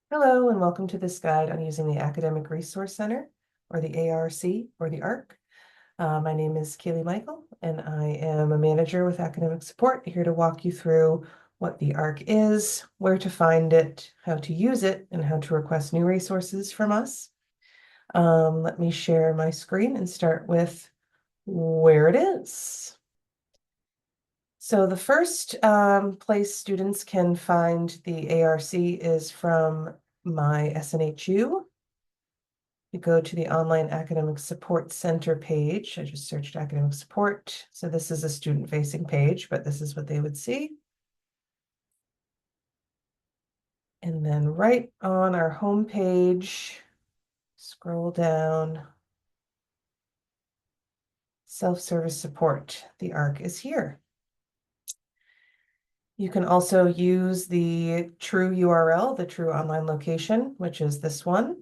Hello, and welcome to this guide on using the Academic Resource Center, or the ARC, or the ARC. My name is Kaylee Michael, and I am a manager with Academic Support, here to walk you through what the ARC is, where to find it, how to use it, and how to request new resources from us. Let me share my screen and start with where it is. So the first place students can find the ARC is from my SNHU. You go to the Online Academic Support Center page. I just searched academic support. So this is a student-facing page, but this is what they would see. And then right on our home page, scroll down, self-service support. The ARC is here. You can also use the true URL, the true online location, which is this one.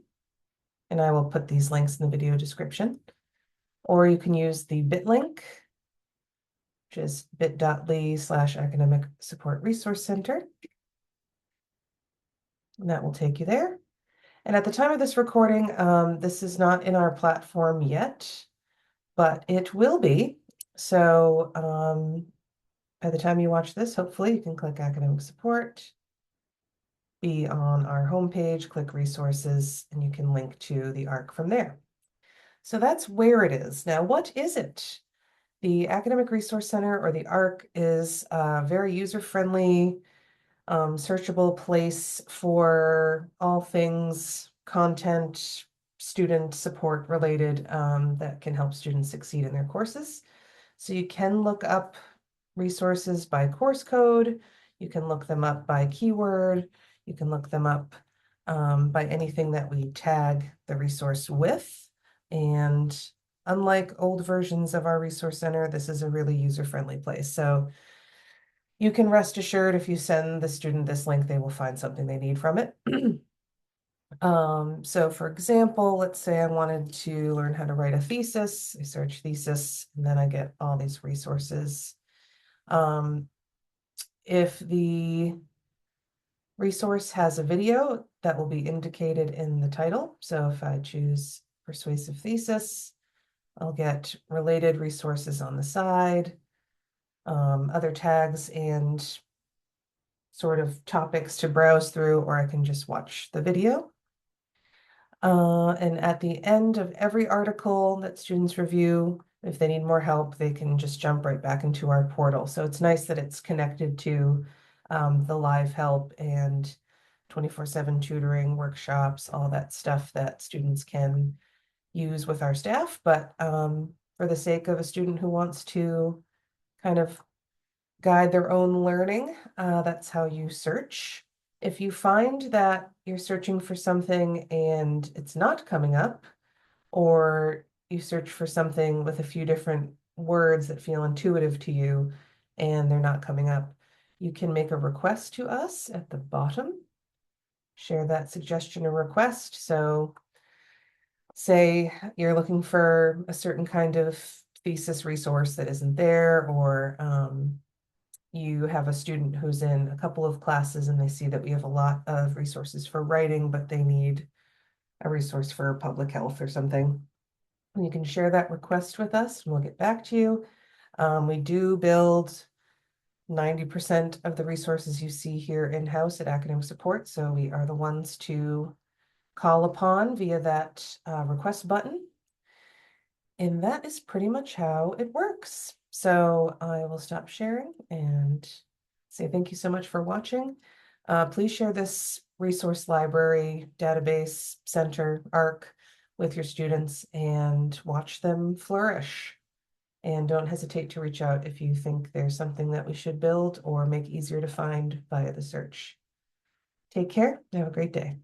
And I will put these links in the video description. Or you can use the bit link, which is bit.ly/academic support resource center. And that will take you there. And at the time of this recording, this is not in our platform yet, but it will be. So by the time you watch this, hopefully you can click academic support, be on our homepage, click resources, and you can link to the ARC from there. So that's where it is. Now, what is it? The Academic Resource Center, or the ARC, is a very user-friendly, searchable place for all things content, student support related, that can help students succeed in their courses. So you can look up resources by course code, you can look them up by keyword, you can look them up by anything that we tag the resource with. And unlike old versions of our resource center, this is a really user-friendly place. So you can rest assured if you send the student this link, they will find something they need from it. So for example, let's say I wanted to learn how to write a thesis. I search thesis, and then I get all these resources. If the resource has a video, that will be indicated in the title. So if I choose persuasive thesis, I'll get related resources on the side, other tags and sort of topics to browse through, or I can just watch the video. And at the end of every article that students review, if they need more help, they can just jump right back into our portal. So it's nice that it's connected to the live help and 24/7 tutoring, workshops, all that stuff that students can use with our staff. But for the sake of a student who wants to kind of guide their own learning, that's how you search. If you find that you're searching for something and it's not coming up, or you search for something with a few different words that feel intuitive to you and they're not coming up, you can make a request to us at the bottom. Share that suggestion or request. So say you're looking for a certain kind of thesis resource that isn't there, or you have a student who's in a couple of classes and they see that we have a lot of resources for writing, but they need a resource for public health or something. You can share that request with us and we'll get back to you. We do build 90% of the resources you see here in-house at Academic Support, so we are the ones to call upon via that request button. And that is pretty much how it works. So I will stop sharing and say thank you so much for watching. Please share this resource library, database, center, ARC with your students and watch them flourish. And don't hesitate to reach out if you think there's something that we should build or make easier to find via the search. Take care. Have a great day.